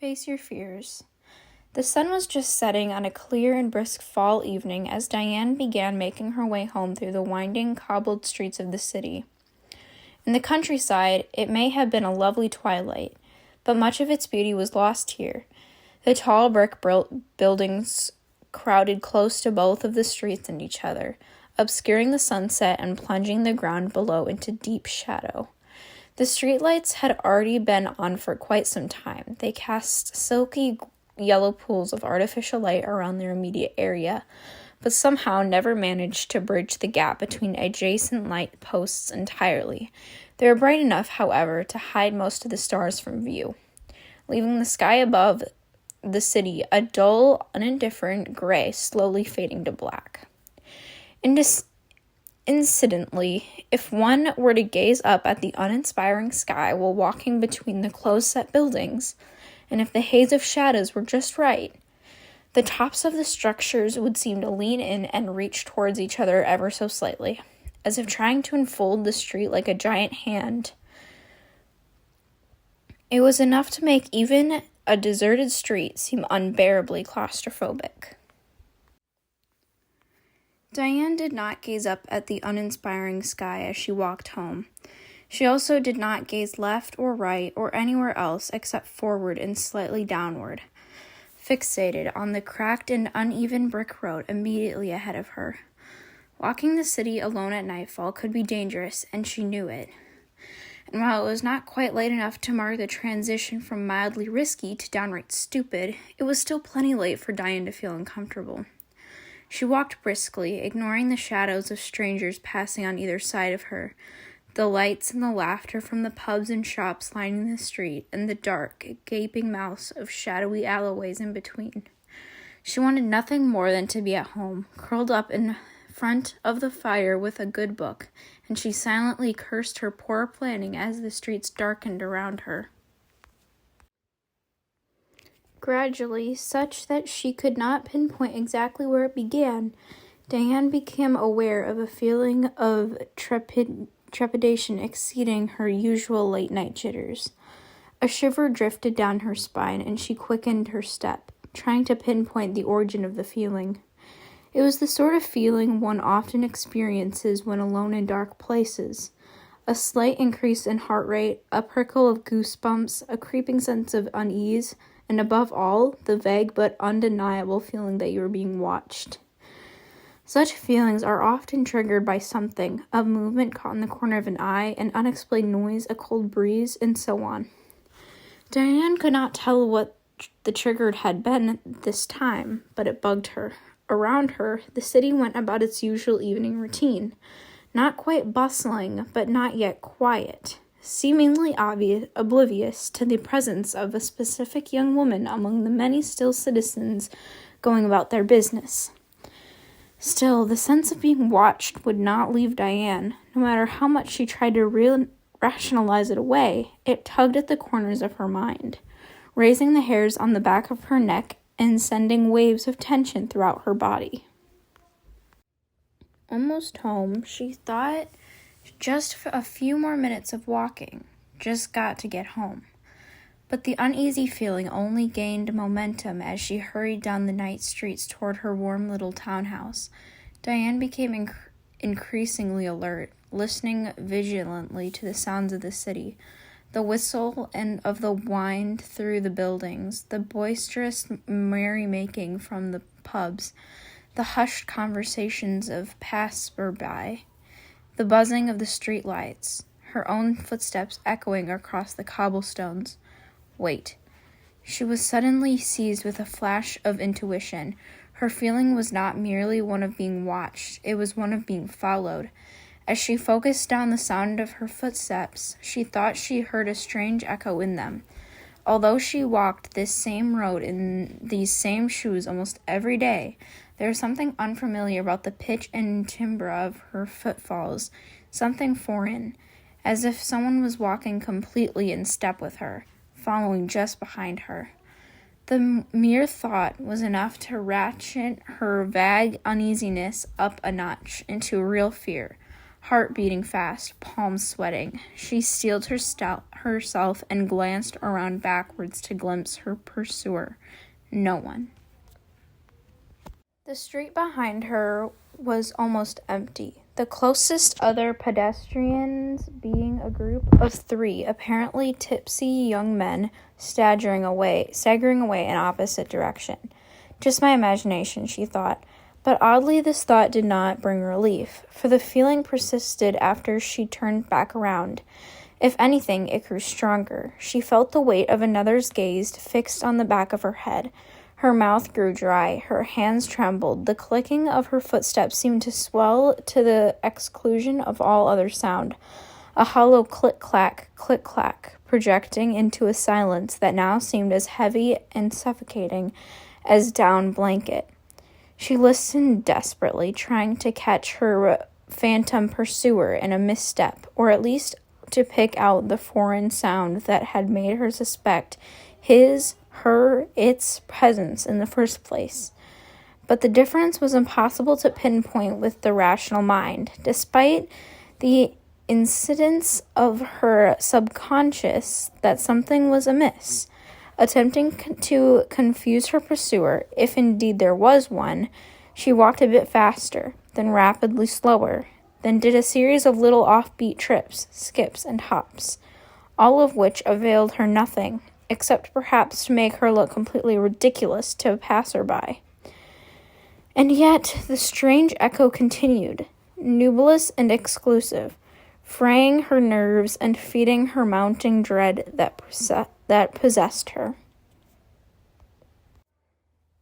face your fears. The sun was just setting on a clear and brisk fall evening as Diane began making her way home through the winding, cobbled streets of the city. In the countryside, it may have been a lovely twilight, but much of its beauty was lost here. The tall brick buildings crowded close to both of the streets and each other, obscuring the sunset and plunging the ground below into deep shadow. The streetlights had already been on for quite some time. They cast silky yellow pools of artificial light around their immediate area, but somehow never managed to bridge the gap between adjacent light posts entirely. They were bright enough, however, to hide most of the stars from view, leaving the sky above the city a dull, indifferent gray slowly fading to black. Incidentally, if one were to gaze up at the uninspiring sky while walking between the close-set buildings, and if the haze of shadows were just right, the tops of the structures would seem to lean in and reach towards each other ever so slightly, as if trying to enfold the street like a giant hand. It was enough to make even a deserted street seem unbearably claustrophobic. Diane did not gaze up at the uninspiring sky as she walked home. She also did not gaze left or right or anywhere else except forward and slightly downward, fixated on the cracked and uneven brick road immediately ahead of her. Walking the city alone at nightfall could be dangerous, and she knew it. And while it was not quite late enough to mark the transition from mildly risky to downright stupid, it was still plenty late for Diane to feel uncomfortable. She walked briskly, ignoring the shadows of strangers passing on either side of her, the lights and the laughter from the pubs and shops lining the street, and the dark, gaping mouths of shadowy alleyways in between. She wanted nothing more than to be at home, curled up in front of the fire with a good book, and she silently cursed her poor planning as the streets darkened around her. Gradually, such that she could not pinpoint exactly where it began, Diane became aware of a feeling of trepidation exceeding her usual late-night jitters. A shiver drifted down her spine, and she quickened her step, trying to pinpoint the origin of the feeling. It was the sort of feeling one often experiences when alone in dark places. A slight increase in heart rate, a prickle of goosebumps, a creeping sense of unease, and above all, the vague but undeniable feeling that you are being watched. Such feelings are often triggered by something, a movement caught in the corner of an eye, an unexplained noise, a cold breeze, and so on. Diane could not tell what the trigger had been this time, but it bugged her. Around her, the city went about its usual evening routine, not quite bustling, but not yet quiet, seemingly oblivious to the presence of a specific young woman among the many still citizens going about their business. Still, the sense of being watched would not leave Diane. No matter how much she tried to rationalize it away, it tugged at the corners of her mind, raising the hairs on the back of her neck and sending waves of tension throughout her body. Almost home, she thought, just a few more minutes of walking. Just got to get home. But the uneasy feeling only gained momentum as she hurried down the night streets toward her warm little townhouse. Diane became increasingly alert, listening vigilantly to the sounds of the city, the whistle and of the wind through the buildings, the boisterous merrymaking from the pubs, the hushed conversations of passers-by, the buzzing of the street lights, her own footsteps echoing across the cobblestones. Wait. She was suddenly seized with a flash of intuition. Her feeling was not merely one of being watched, it was one of being followed. As she focused down the sound of her footsteps, she thought she heard a strange echo in them. Although she walked this same road in these same shoes almost every day, there was something unfamiliar about the pitch and timbre of her footfalls, something foreign, as if someone was walking completely in step with her, following just behind her. The mere thought was enough to ratchet her vague uneasiness up a notch into real fear, heart beating fast, palms sweating. She steeled herself and glanced around backwards to glimpse her pursuer. No one. The street behind her was almost empty, the closest other pedestrians being a group of 3 apparently tipsy young men staggering away in opposite direction. Just my imagination, she thought. But oddly, this thought did not bring relief, for the feeling persisted after she turned back around. If anything, it grew stronger. She felt the weight of another's gaze fixed on the back of her head. Her mouth grew dry, her hands trembled, the clicking of her footsteps seemed to swell to the exclusion of all other sound. A hollow click-clack, projecting into a silence that now seemed as heavy and suffocating as down blanket. She listened desperately, trying to catch her phantom pursuer in a misstep, or at least to pick out the foreign sound that had made her suspect its presence in the first place. But the difference was impossible to pinpoint with the rational mind, despite the incidence of her subconscious that something was amiss. Attempting to confuse her pursuer, if indeed there was one, she walked a bit faster, then rapidly slower, then did a series of little offbeat trips, skips, and hops, all of which availed her nothing, except perhaps to make her look completely ridiculous to a passer-by. And yet the strange echo continued, nebulous and exclusive, fraying her nerves and feeding her mounting dread that possessed her.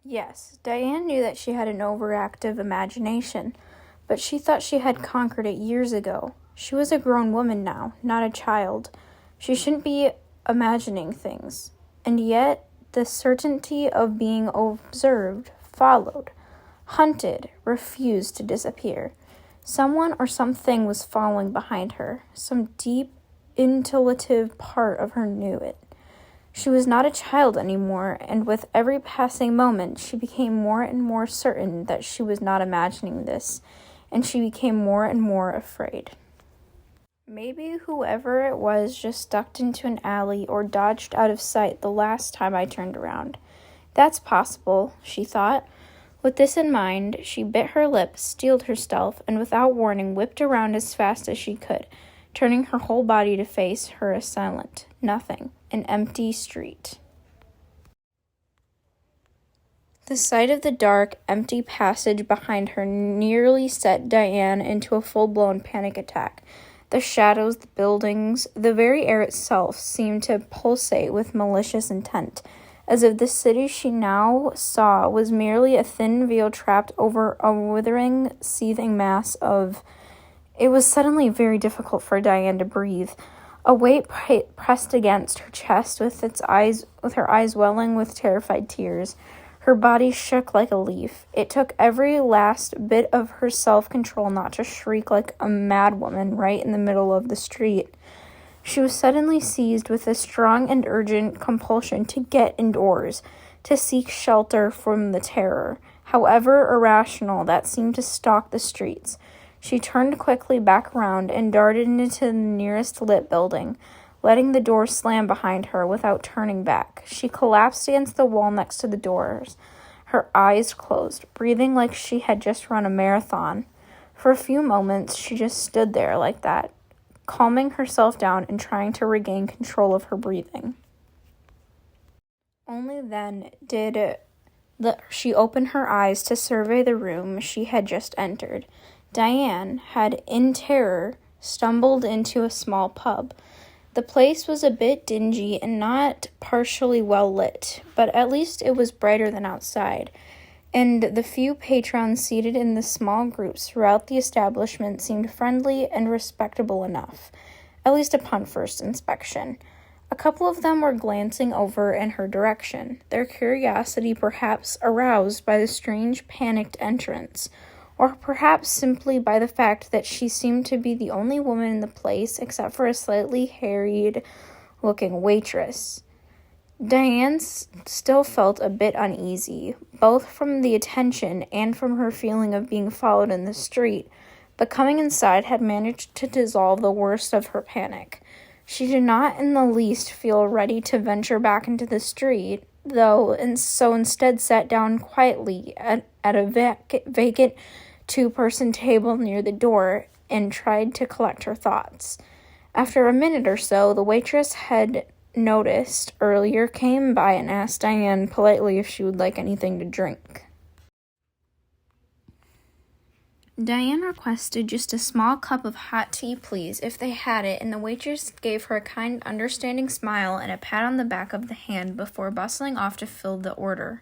Yes, Diane knew that she had an overactive imagination, but she thought she had conquered it years ago. She was a grown woman now, not a child. She shouldn't be imagining things. And yet, the certainty of being observed followed, hunted, refused to disappear. Someone or something was following behind her. Some deep, intuitive part of her knew it. She was not a child anymore, and with every passing moment, she became more and more certain that she was not imagining this, and she became more and more afraid. Maybe whoever it was just ducked into an alley or dodged out of sight the last time I turned around. That's possible, she thought. With this in mind, she bit her lip, steeled herself, and without warning whipped around as fast as she could, turning her whole body to face her assailant. Nothing. An empty street. The sight of the dark, empty passage behind her nearly set Diane into a full-blown panic attack. The shadows, the buildings, the very air itself seemed to pulsate with malicious intent, as if the city she now saw was merely a thin veil trapped over a withering, seething mass of... It was suddenly very difficult for Diane to breathe. A weight pressed against her chest with her eyes welling with terrified tears. Her body shook like a leaf. It took every last bit of her self-control not to shriek like a madwoman right in the middle of the street. She was suddenly seized with a strong and urgent compulsion to get indoors, to seek shelter from the terror, however irrational, that seemed to stalk the streets. She turned quickly back around and darted into the nearest lit building, letting the door slam behind her without turning back. She collapsed against the wall next to the doors, her eyes closed, breathing like she had just run a marathon. For a few moments, she just stood there like that, calming herself down and trying to regain control of her breathing. Only then did she open her eyes to survey the room she had just entered. Diane had, in terror, stumbled into a small pub. The place was a bit dingy and not partially well lit, but at least it was brighter than outside, and the few patrons seated in the small groups throughout the establishment seemed friendly and respectable enough, at least upon first inspection. A couple of them were glancing over in her direction, their curiosity perhaps aroused by the strange panicked entrance, or perhaps simply by the fact that she seemed to be the only woman in the place except for a slightly harried-looking waitress. Diane still felt a bit uneasy, both from the attention and from her feeling of being followed in the street, but coming inside had managed to dissolve the worst of her panic. She did not in the least feel ready to venture back into the street, though, and so instead sat down quietly at a vacant two-person table near the door and tried to collect her thoughts. After a minute or so, the waitress had noticed earlier came by and asked Diane politely if she would like anything to drink. Diane requested just a small cup of hot tea, please, if they had it, and the waitress gave her a kind, understanding smile and a pat on the back of the hand before bustling off to fill the order.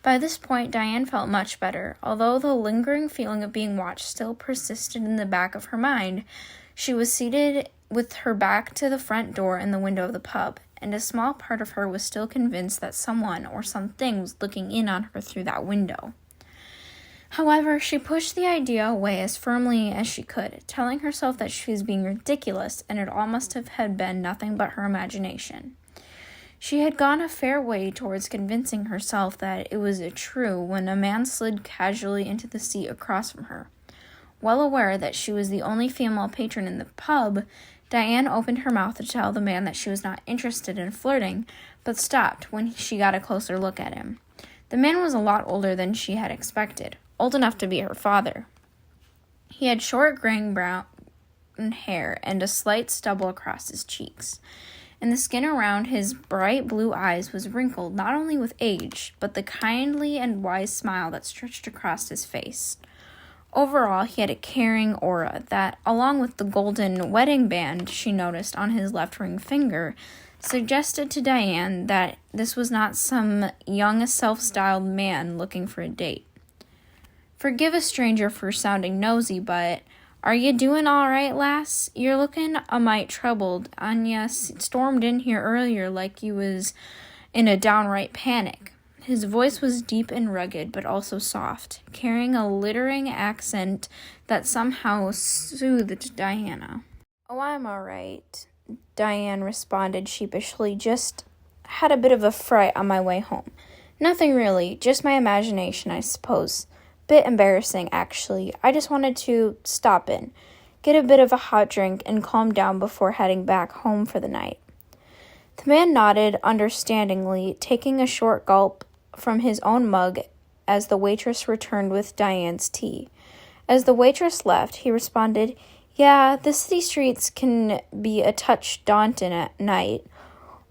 By this point, Diane felt much better, although the lingering feeling of being watched still persisted in the back of her mind. She was seated with her back to the front door and the window of the pub, and a small part of her was still convinced that someone or something was looking in on her through that window. However, she pushed the idea away as firmly as she could, telling herself that she was being ridiculous and it all must have had been nothing but her imagination. She had gone a fair way towards convincing herself that it was true when a man slid casually into the seat across from her. Well aware that she was the only female patron in the pub, Diane opened her mouth to tell the man that she was not interested in flirting, but stopped when she got a closer look at him. The man was a lot older than she had expected, old enough to be her father. He had short graying brown hair and a slight stubble across his cheeks, and the skin around his bright blue eyes was wrinkled not only with age, but the kindly and wise smile that stretched across his face. Overall, he had a caring aura that, along with the golden wedding band she noticed on his left ring finger, suggested to Diane that this was not some young, self-styled man looking for a date. Forgive a stranger for sounding nosy, but are you doing all right, lass? You're looking a mite troubled. Anya stormed in here earlier like you was in a downright panic. His voice was deep and rugged, but also soft, carrying a littering accent that somehow soothed Diana. Oh, I'm all right, Diane responded sheepishly. Just had a bit of a fright on my way home. Nothing really, just my imagination, I suppose. Bit embarrassing, actually. I just wanted to stop in, get a bit of a hot drink, and calm down before heading back home for the night. The man nodded understandingly, taking a short gulp from his own mug as the waitress returned with Diane's tea. As the waitress left, he responded, "Yeah, the city streets can be a touch daunting at night,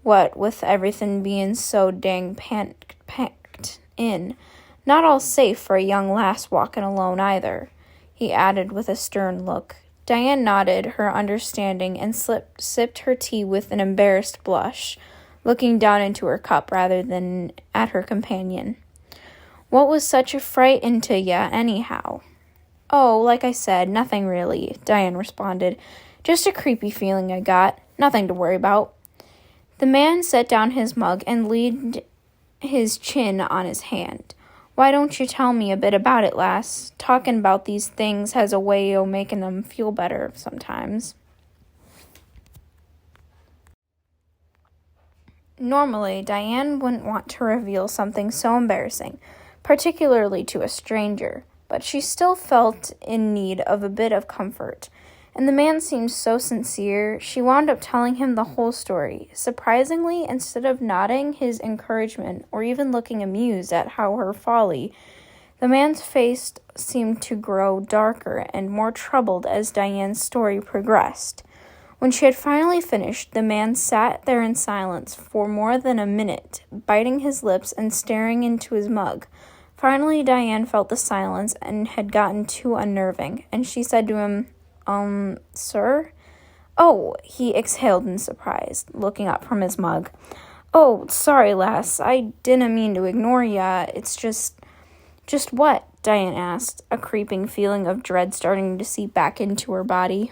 what with everything being so dang packed in. Not all safe for a young lass walking alone either," he added with a stern look. Diane nodded her understanding and sipped her tea with an embarrassed blush, looking down into her cup rather than at her companion. "What was such a fright into ya, anyhow?" "Oh, like I said, nothing really," Diane responded. "Just a creepy feeling I got. Nothing to worry about." The man set down his mug and leaned his chin on his hand. "Why don't you tell me a bit about it, lass? Talking about these things has a way o' making 'em feel better sometimes." Normally, Diane wouldn't want to reveal something so embarrassing, particularly to a stranger, but she still felt in need of a bit of comfort, and the man seemed so sincere, she wound up telling him the whole story. Surprisingly, instead of nodding his encouragement or even looking amused at her folly, the man's face seemed to grow darker and more troubled as Diane's story progressed. When she had finally finished, the man sat there in silence for more than a minute, biting his lips and staring into his mug. Finally, Diane felt the silence and had gotten too unnerving, and she said to him, Sir?" "Oh," he exhaled in surprise, looking up from his mug. "Oh, sorry, lass, I didn't mean to ignore ya. It's just what?" Diane asked, a creeping feeling of dread starting to seep back into her body.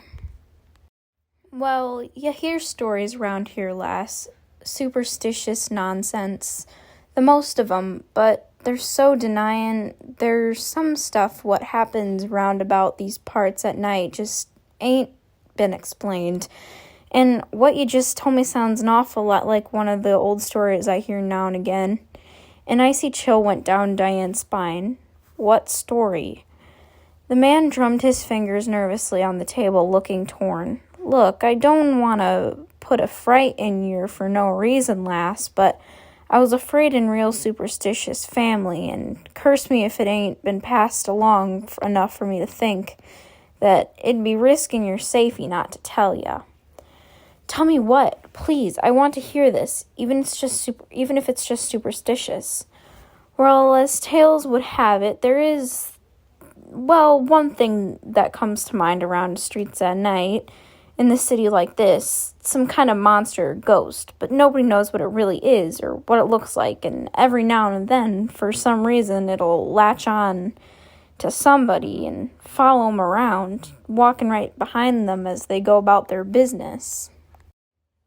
"Well, you hear stories round here, lass. Superstitious nonsense. The most of 'em, but they're so denying. There's some stuff what happens round about these parts at night just ain't been explained. And what you just told me sounds an awful lot like one of the old stories I hear now and again." An icy chill went down Diane's spine. "What story?" The man drummed his fingers nervously on the table, looking torn. Look, I don't want to put a fright in you for no reason, lass, but I was afraid in real superstitious family, and curse me if it ain't been passed along enough for me to think that it'd be risking your safety not to tell ya. Tell me what, please. I want to hear this, even if it's just superstitious. Well, as tales would have it, there is, well, one thing that comes to mind around the streets at night in the city like this, some kind of monster or ghost, but nobody knows what it really is or what it looks like, and every now and then, for some reason, it'll latch on to somebody and follow them around, walking right behind them as they go about their business.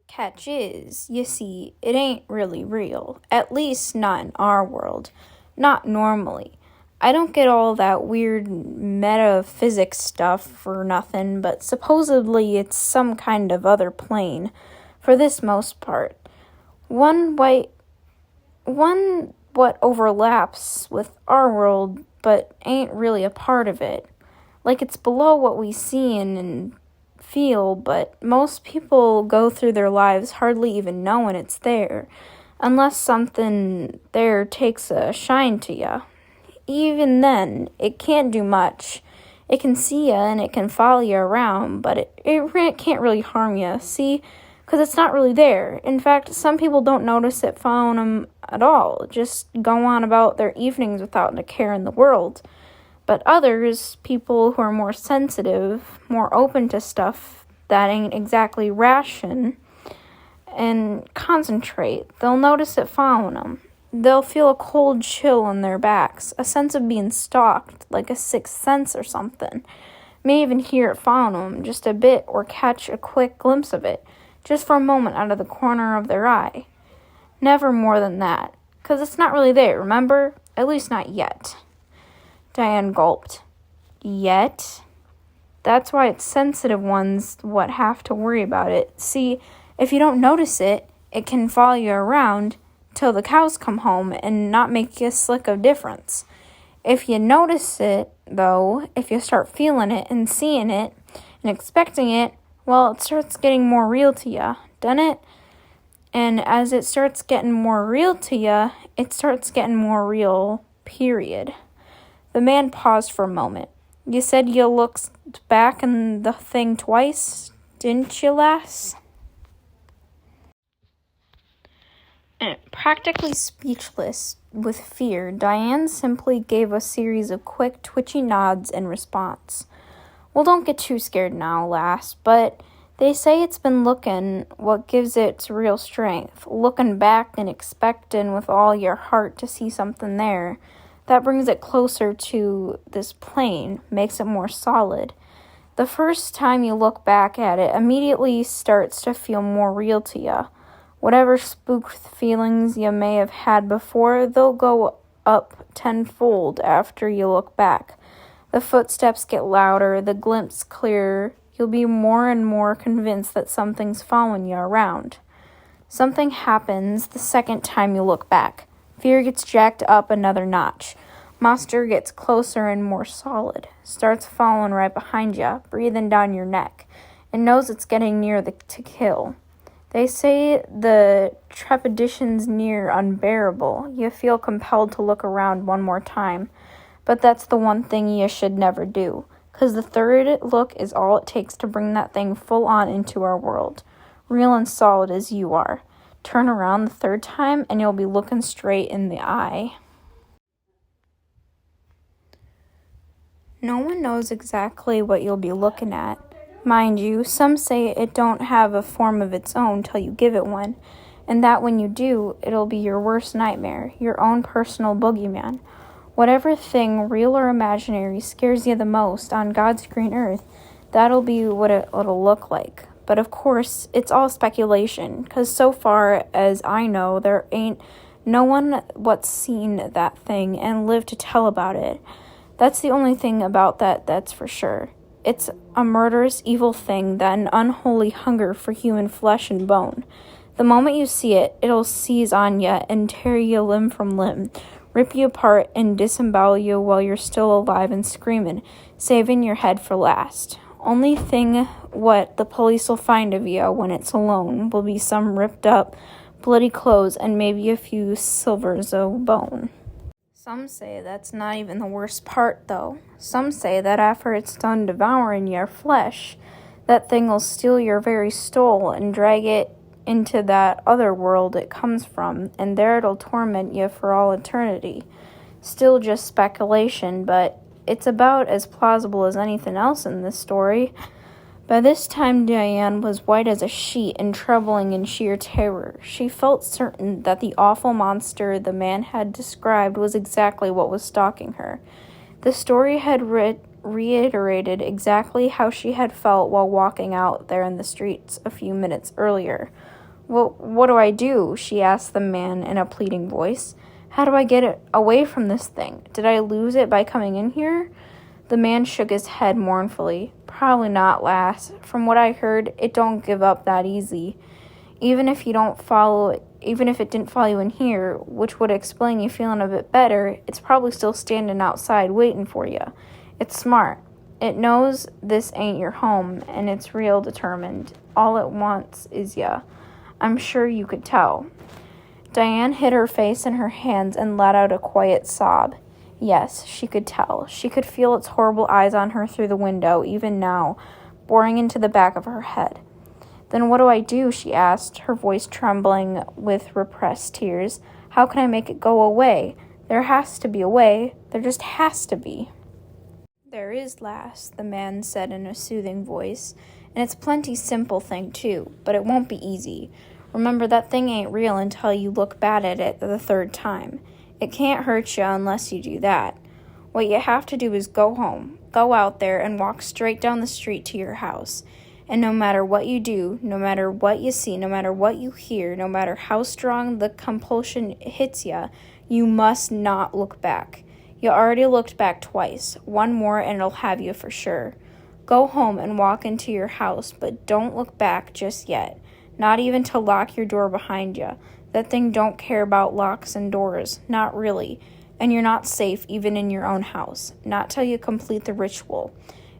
Catch is, you see, it ain't really real, at least not in our world, not normally. I don't get all that weird metaphysics stuff for nothing, but supposedly it's some kind of other plane, for this most part. One what overlaps with our world, but ain't really a part of it. Like it's below what we see and feel, but most people go through their lives hardly even knowing it's there, unless something there takes a shine to ya. Even then, it can't do much. It can see ya and it can follow you around, but it can't really harm you, see? Because it's not really there. In fact, some people don't notice it following them at all, just go on about their evenings without a care in the world. But others, people who are more sensitive, more open to stuff that ain't exactly ration, and concentrate, they'll notice it following them. They'll feel a cold chill in their backs, a sense of being stalked, like a sixth sense or something. May even hear it following them just a bit or catch a quick glimpse of it, just for a moment out of the corner of their eye. Never more than that, 'cause it's not really there, remember? At least not yet. Diane gulped. Yet? That's why it's sensitive ones what have to worry about it. See, if you don't notice it, it can follow you around till the cows come home and not make you a slick of difference. If you notice it, though, if you start feeling it and seeing it and expecting it, well, it starts getting more real to you, doesn't it? And as it starts getting more real to you, it starts getting more real, period. The man paused for a moment. You said you looked back in the thing twice, didn't you, lass? And practically speechless with fear, Diane simply gave a series of quick, twitchy nods in response. Well, don't get too scared now, lass, but they say it's been looking what gives it its real strength, looking back and expecting with all your heart to see something there. That brings it closer to this plane, makes it more solid. The first time you look back at it, immediately starts to feel more real to you. Whatever spooked feelings you may have had before, they'll go up tenfold after you look back. The footsteps get louder, the glimpse clearer. You'll be more and more convinced that something's following you around. Something happens the second time you look back. Fear gets jacked up another notch. Monster gets closer and more solid. Starts following right behind you, breathing down your neck. It knows it's getting near to kill. They say the trepidations's near unbearable. You feel compelled to look around one more time. But that's the one thing you should never do. 'Cause the third look is all it takes to bring that thing full on into our world. Real and solid as you are. Turn around the third time and you'll be looking straight in the eye. No one knows exactly what you'll be looking at. Mind you, some say it don't have a form of its own till you give it one, and that when you do, it'll be your worst nightmare, your own personal boogeyman. Whatever thing, real or imaginary, scares you the most on God's green earth, that'll be what it'll look like. But of course, it's all speculation, 'cause so far as I know, there ain't no one what's seen that thing and lived to tell about it. That's the only thing about that's for sure. It's a murderous, evil thing, that an unholy hunger for human flesh and bone. The moment you see it, it'll seize on you and tear you limb from limb, rip you apart and disembowel you while you're still alive and screaming, saving your head for last. Only thing what the police will find of you when it's alone will be some ripped up, bloody clothes and maybe a few silvers o' bone. Some say that's not even the worst part, though. Some say that after it's done devouring your flesh, that thing will steal your very soul and drag it into that other world it comes from, and there it'll torment you for all eternity. Still just speculation, but it's about as plausible as anything else in this story. By this time, Diane was white as a sheet and trembling in sheer terror. She felt certain that the awful monster the man had described was exactly what was stalking her. The story had reiterated exactly how she had felt while walking out there in the streets a few minutes earlier. "Well, what do I do?" she asked the man in a pleading voice. "How do I get it away from this thing? Did I lose it by coming in here?" The man shook his head mournfully. "Probably not, lass. From what I heard, it don't give up that easy. Even if it didn't follow you in here, which would explain you feeling a bit better, it's probably still standing outside waiting for you. It's smart. It knows this ain't your home, and it's real determined. All it wants is ya. I'm sure you could tell." Diane hid her face in her hands and let out a quiet sob. Yes, she could tell. She could feel its horrible eyes on her through the window, even now, boring into the back of her head. "Then what do I do?" she asked, her voice trembling with repressed tears. "How can I make it go away? There has to be a way. There just has to be." "There is, lass," the man said in a soothing voice. "And it's plenty simple thing, too, but it won't be easy. Remember, that thing ain't real until you look bad at it the third time. It can't hurt you unless you do that. What you have to do is go home. Go out there and walk straight down the street to your house. And no matter what you do, no matter what you see, no matter what you hear, no matter how strong the compulsion hits you, you must not look back. You already looked back twice. One more and it'll have you for sure. Go home and walk into your house, but don't look back just yet. Not even to lock your door behind you. That thing don't care about locks and doors. Not really. And you're not safe even in your own house. Not till you complete the ritual.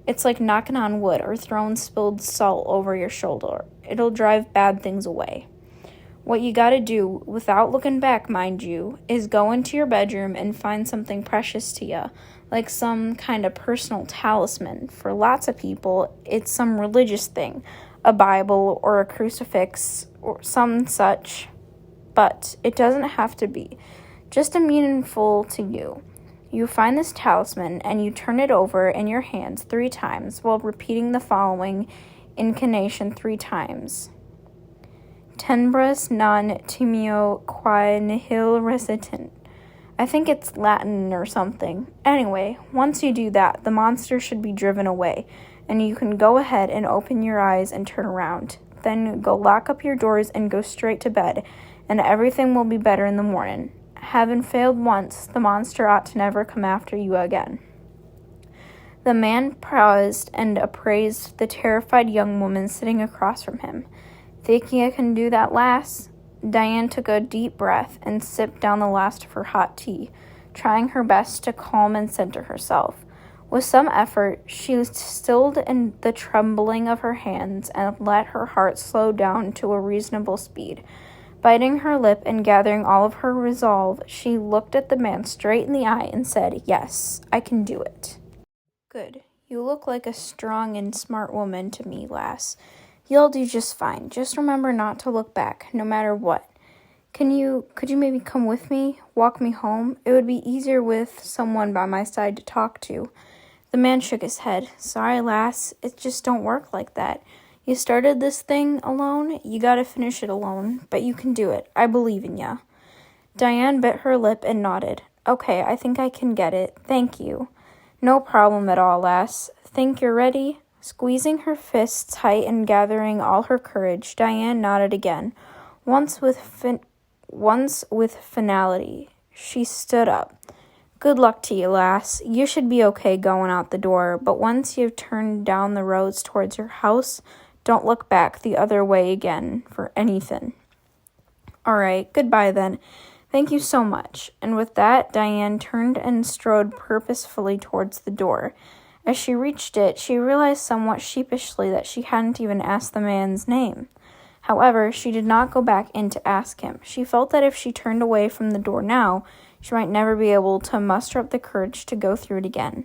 It's like knocking on wood or throwing spilled salt over your shoulder. It'll drive bad things away. What you gotta do, without looking back, mind you, is go into your bedroom and find something precious to you, like some kind of personal talisman. For lots of people, it's some religious thing, a Bible or a crucifix or some such. But it doesn't have to be. Just a meaningful to you. You find this talisman and you turn it over in your hands 3 times while repeating the following incantation 3 times. Tenebras non timeo quae nihil resitent. I think it's Latin or something. Anyway, once you do that, the monster should be driven away, and you can go ahead and open your eyes and turn around. Then go lock up your doors and go straight to bed, and everything will be better in the morning. Having failed once, the monster ought to never come after you again. The man paused and appraised the terrified young woman sitting across from him. "Think you can do that, lass?" Diane took a deep breath and sipped down the last of her hot tea, trying her best to calm and center herself. With some effort, she stilled in the trembling of her hands and let her heart slow down to a reasonable speed. Biting her lip and gathering all of her resolve, she looked at the man straight in the eye and said, "Yes, I can do it." "Good. You look like a strong and smart woman to me, lass. You'll do just fine. Just remember not to look back, no matter what. Could you maybe come with me? Walk me home? It would be easier with someone by my side to talk to." The man shook his head. "Sorry, lass. It just don't work like that. You started this thing alone. You gotta finish it alone. But you can do it. I believe in ya." Diane bit her lip and nodded. "Okay, I think I can get it. Thank you." "No problem at all, lass. Think you're ready?" Squeezing her fists tight and gathering all her courage, Diane nodded again. Once with finality, she stood up. "Good luck to you, lass. You should be okay going out the door, but once you've turned down the roads towards your house, don't look back the other way again for anything." "All right, goodbye then. Thank you so much." And with that, Diane turned and strode purposefully towards the door. As she reached it, she realized somewhat sheepishly that she hadn't even asked the man's name. However, she did not go back in to ask him. She felt that if she turned away from the door now, she might never be able to muster up the courage to go through it again.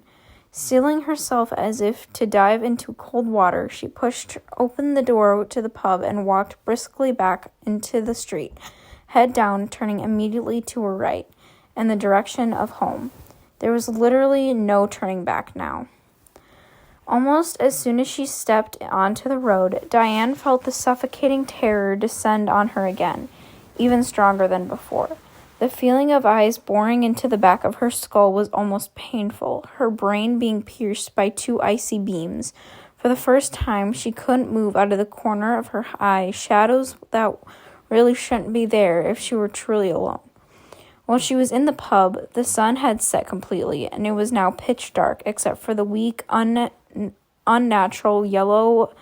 Steeling herself as if to dive into cold water, she pushed open the door to the pub and walked briskly back into the street, head down, turning immediately to her right, in the direction of home. There was literally no turning back now. Almost as soon as she stepped onto the road, Diane felt the suffocating terror descend on her again, even stronger than before. The feeling of eyes boring into the back of her skull was almost painful, her brain being pierced by two icy beams. For the first time, she couldn't move out of the corner of her eye, shadows that really shouldn't be there if she were truly alone. While she was in the pub, the sun had set completely, and it was now pitch dark, except for the weak, unnatural yellow of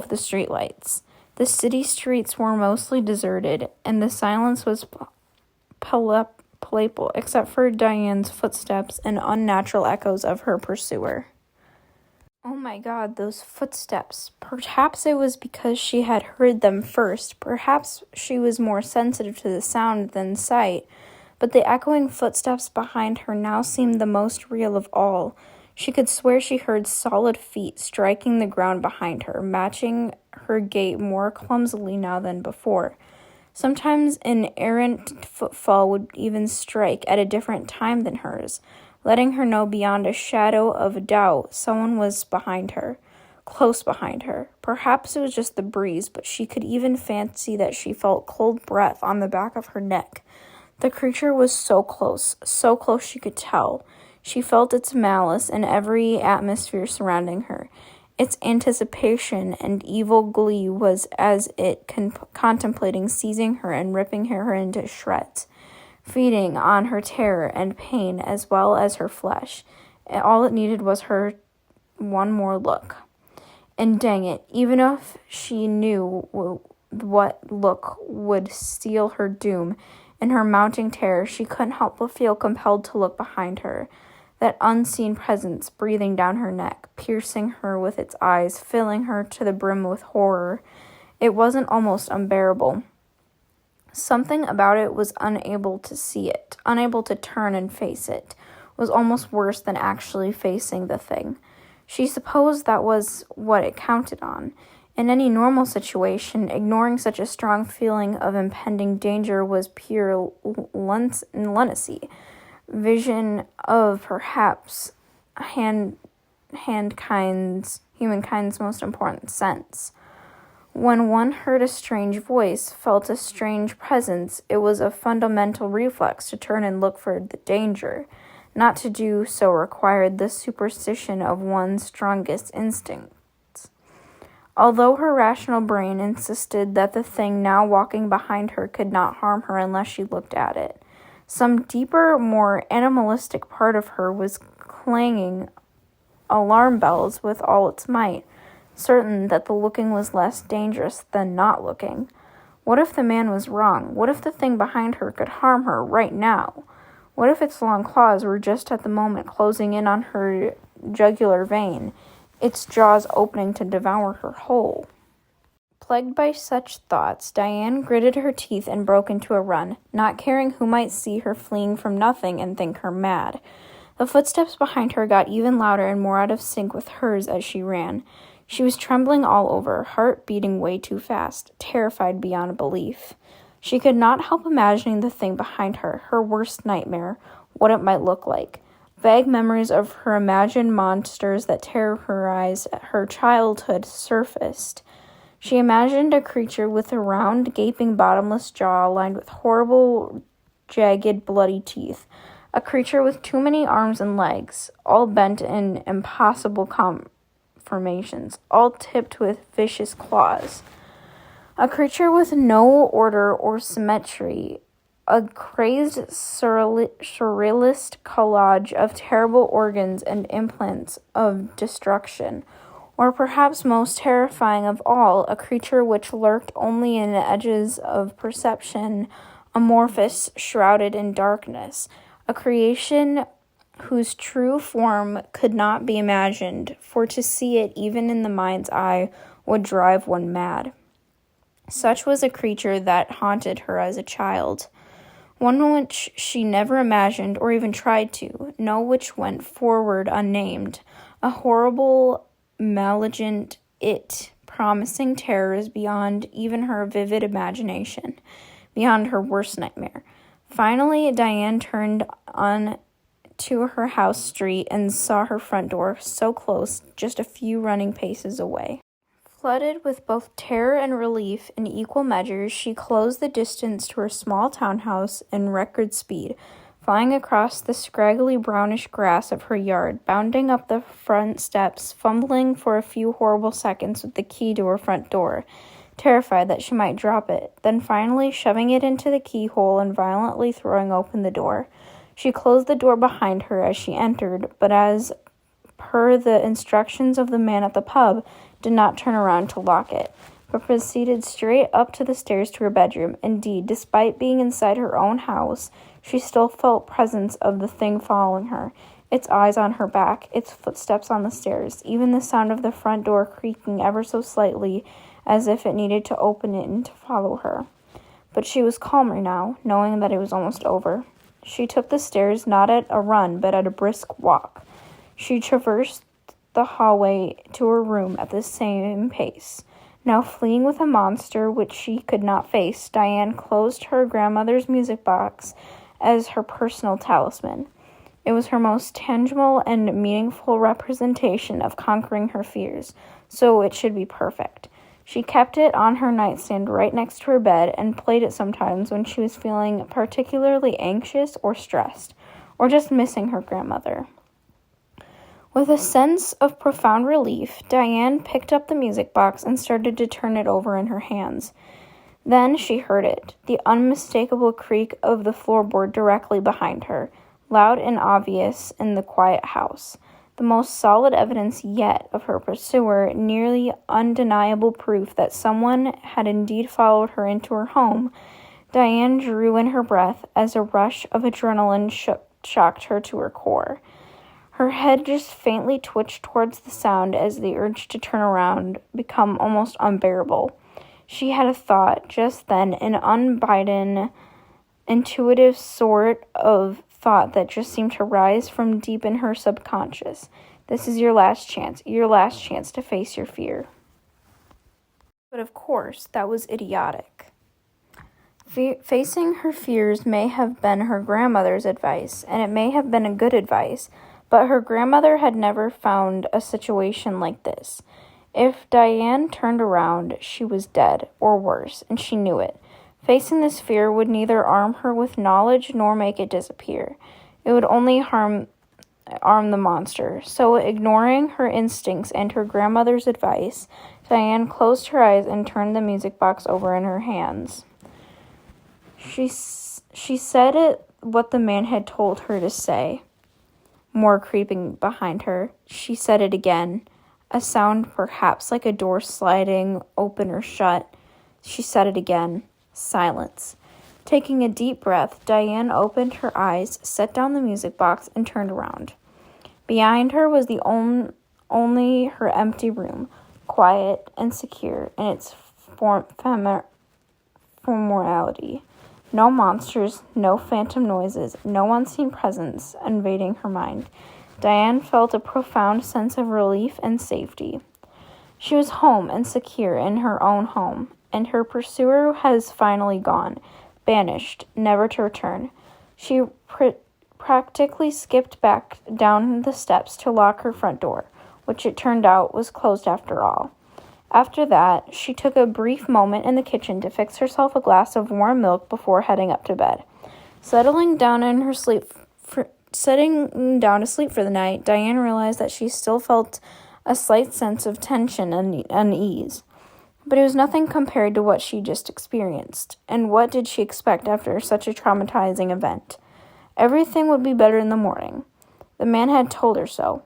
the streetlights. The city streets were mostly deserted, and the silence was palpable, except for Diane's footsteps and unnatural echoes of her pursuer. Oh my God, those footsteps. Perhaps it was because she had heard them first. Perhaps she was more sensitive to the sound than sight. But the echoing footsteps behind her now seemed the most real of all. She could swear she heard solid feet striking the ground behind her, matching her gait more clumsily now than before. Sometimes an errant footfall would even strike at a different time than hers, letting her know beyond a shadow of doubt someone was behind her, close behind her. Perhaps it was just the breeze, but she could even fancy that she felt cold breath on the back of her neck. The creature was so close she could tell. She felt its malice in every atmosphere surrounding her. Its anticipation and evil glee was as it contemplating seizing her and ripping her into shreds, feeding on her terror and pain as well as her flesh. All it needed was her one more look. And dang it, even if she knew what look would seal her doom, in her mounting terror, she couldn't help but feel compelled to look behind her. That unseen presence breathing down her neck, piercing her with its eyes, filling her to the brim with horror. It wasn't almost unbearable. Something about it was unable to see it, unable to turn and face it, was almost worse than actually facing the thing. She supposed that was what it counted on. In any normal situation, ignoring such a strong feeling of impending danger was pure lunacy. Vision of perhaps humankind's most important sense. When one heard a strange voice, felt a strange presence, it was a fundamental reflex to turn and look for the danger. Not to do so required the superstition of one's strongest instincts. Although her rational brain insisted that the thing now walking behind her could not harm her unless she looked at it, some deeper, more animalistic part of her was clanging alarm bells with all its might, certain that the looking was less dangerous than not looking. What if the man was wrong? What if the thing behind her could harm her right now? What if its long claws were just at the moment closing in on her jugular vein, its jaws opening to devour her whole? Plagued by such thoughts, Diane gritted her teeth and broke into a run, not caring who might see her fleeing from nothing and think her mad. The footsteps behind her got even louder and more out of sync with hers as she ran. She was trembling all over, heart beating way too fast, terrified beyond belief. She could not help imagining the thing behind her, her worst nightmare, what it might look like. Vague memories of her imagined monsters that terrorized her childhood surfaced. She imagined a creature with a round, gaping, bottomless jaw lined with horrible, jagged, bloody teeth. A creature with too many arms and legs, all bent in impossible conformations, all tipped with vicious claws. A creature with no order or symmetry, a crazed, surrealist collage of terrible organs and implants of destruction. Or perhaps most terrifying of all, a creature which lurked only in the edges of perception, amorphous, shrouded in darkness. A creation whose true form could not be imagined, for to see it even in the mind's eye would drive one mad. Such was a creature that haunted her as a child, one which she never imagined or even tried to know, which went forward unnamed, a horrible, malignant it, promising terrors beyond even her vivid imagination, beyond her worst nightmare. Finally, Diane turned on to her house street and saw her front door so close, just a few running paces away. Flooded with both terror and relief in equal measures, she closed the distance to her small townhouse in record speed, flying across the scraggly brownish grass of her yard, bounding up the front steps, fumbling for a few horrible seconds with the key to her front door, terrified that she might drop it, then finally shoving it into the keyhole and violently throwing open the door. She closed the door behind her as she entered, but as per the instructions of the man at the pub, did not turn around to lock it, but proceeded straight up to the stairs to her bedroom. Indeed, despite being inside her own house, she still felt presence of the thing following her, its eyes on her back, its footsteps on the stairs, even the sound of the front door creaking ever so slightly as if it needed to open it and to follow her. But she was calmer now, knowing that it was almost over. She took the stairs not at a run, but at a brisk walk. She traversed the hallway to her room at the same pace. Now fleeing with a monster which she could not face, Diane closed her grandmother's music box as her personal talisman. It was her most tangible and meaningful representation of conquering her fears, so it should be perfect. She kept it on her nightstand right next to her bed and played it sometimes when she was feeling particularly anxious or stressed, or just missing her grandmother. With a sense of profound relief, Diane picked up the music box and started to turn it over in her hands. Then she heard it, the unmistakable creak of the floorboard directly behind her, loud and obvious in the quiet house. The most solid evidence yet of her pursuer, nearly undeniable proof that someone had indeed followed her into her home. Diane drew in her breath as a rush of adrenaline shocked her to her core. Her head just faintly twitched towards the sound as the urge to turn around became almost unbearable. She had a thought just then, an unbidden, intuitive sort of thought that just seemed to rise from deep in her subconscious. This is your last chance to face your fear. But of course, that was idiotic. Facing her fears may have been her grandmother's advice, and it may have been a good advice, but her grandmother had never found a situation like this. If Diane turned around, she was dead, or worse, and she knew it. Facing this fear would neither arm her with knowledge nor make it disappear. It would only arm the monster. So, ignoring her instincts and her grandmother's advice, Diane closed her eyes and turned the music box over in her hands. She said it what the man had told her to say. More creeping behind her. She said it again. A sound perhaps like a door sliding open or shut. She said it again. Silence. Taking a deep breath, Diane opened her eyes, set down the music box, and turned around. Behind her was the only her empty room, quiet and secure in its formality. No monsters, no phantom noises, no unseen presence invading her mind. Diane felt a profound sense of relief and safety. She was home and secure in her own home, and her pursuer has finally gone, banished, never to return. She practically skipped back down the steps to lock her front door, which it turned out was closed after all. After that, she took a brief moment in the kitchen to fix herself a glass of warm milk before heading up to bed. Settling down to sleep for the night, Diane realized that she still felt a slight sense of tension and unease. But it was nothing compared to what she just experienced. And what did she expect after such a traumatizing event? Everything would be better in the morning. The man had told her so.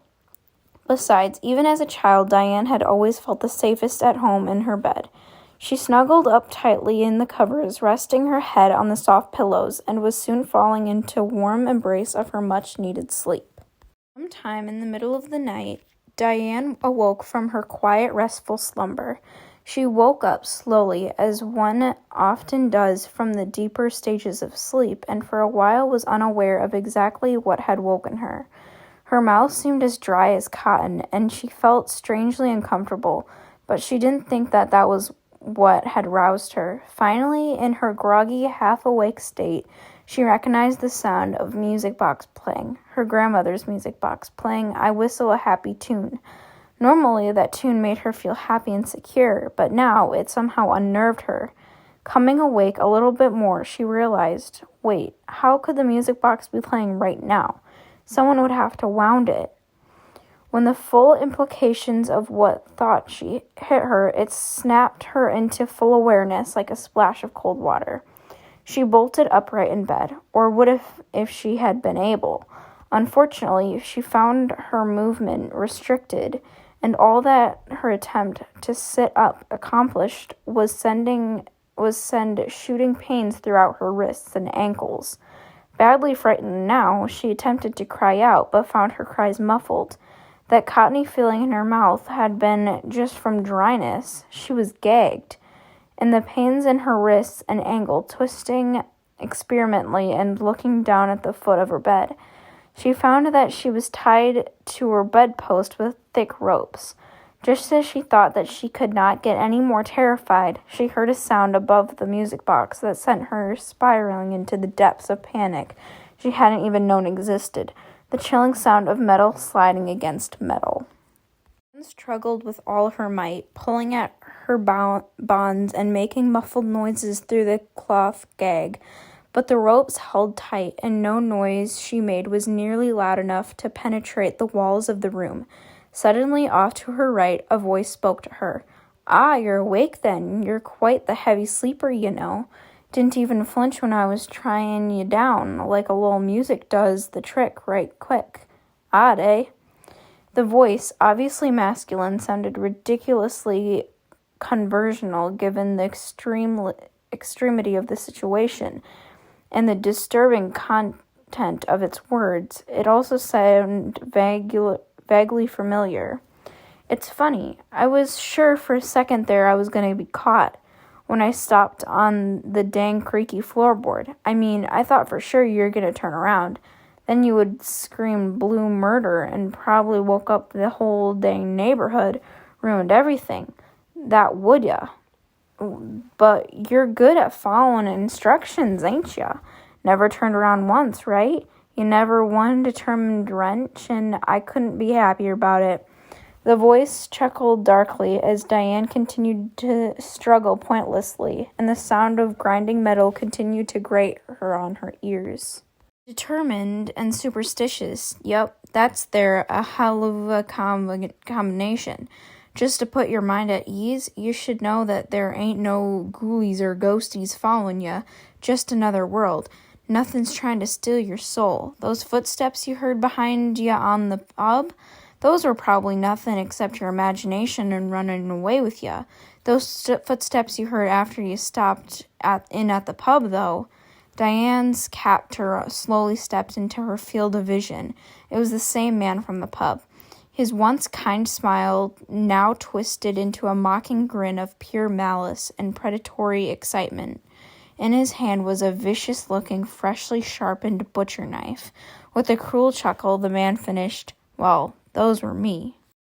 Besides, even as a child, Diane had always felt the safest at home in her bed. She snuggled up tightly in the covers, resting her head on the soft pillows, and was soon falling into a warm embrace of her much-needed sleep. Sometime in the middle of the night, Diane awoke from her quiet, restful slumber. She woke up slowly, as one often does from the deeper stages of sleep, and for a while was unaware of exactly what had woken her. Her mouth seemed as dry as cotton, and she felt strangely uncomfortable, but she didn't think that that was what had roused her. Finally, in her groggy, half-awake state, she recognized the sound of music box playing, her grandmother's music box, playing I Whistle a Happy Tune. Normally, that tune made her feel happy and secure, but now it somehow unnerved her. Coming awake a little bit more, she realized, wait, how could the music box be playing right now? Someone would have to wound it. When the full implications of what thought she hit her, it snapped her into full awareness like a splash of cold water. She bolted upright in bed, or would have if she had been able. Unfortunately, she found her movement restricted, and all that her attempt to sit up accomplished was send shooting pains throughout her wrists and ankles. Badly frightened now, she attempted to cry out, but found her cries muffled. That cottony feeling in her mouth had been just from dryness. She was gagged, and the pains in her wrists and ankle twisting experimentally and looking down at the foot of her bed. She found that she was tied to her bedpost with thick ropes. Just as she thought that she could not get any more terrified, she heard a sound above the music box that sent her spiraling into the depths of panic she hadn't even known existed, the chilling sound of metal sliding against metal. She struggled with all her might, pulling at her bonds and making muffled noises through the cloth gag, but the ropes held tight, and no noise she made was nearly loud enough to penetrate the walls of the room. Suddenly, off to her right, a voice spoke to her. "Ah, you're awake then. You're quite the heavy sleeper, you know. Didn't even flinch when I was trying you down, like a little music does the trick right quick. Odd, eh?" The voice, obviously masculine, sounded ridiculously conversational given the extremity of the situation and the disturbing content of its words. It also sounded vaguely familiar. It's funny. I was sure for a second there I was going to be caught when I stopped on the dang creaky floorboard. I mean, I thought for sure you were going to turn around. Then you would scream blue murder and probably woke up the whole dang neighborhood, ruined everything. That would ya. But you're good at following instructions, ain't ya? Never turned around once, right? You never one determined wrench, and I couldn't be happier about it. The voice chuckled darkly as Diane continued to struggle pointlessly, and the sound of grinding metal continued to grate her on her ears. Determined and superstitious. Yep, that's a hell of a combination. Just to put your mind at ease, you should know that there ain't no ghoulies or ghosties following ya. Just another world. Nothing's trying to steal your soul. Those footsteps you heard behind ya on the pub, those were probably nothing except your imagination and running away with ya. Those footsteps you heard after you stopped at the pub, though. Diane's captor slowly stepped into her field of vision. It was the same man from the pub. His once kind smile now twisted into a mocking grin of pure malice and predatory excitement. In his hand was a vicious-looking, freshly sharpened butcher knife. With a cruel chuckle, the man finished, "Well, those were me."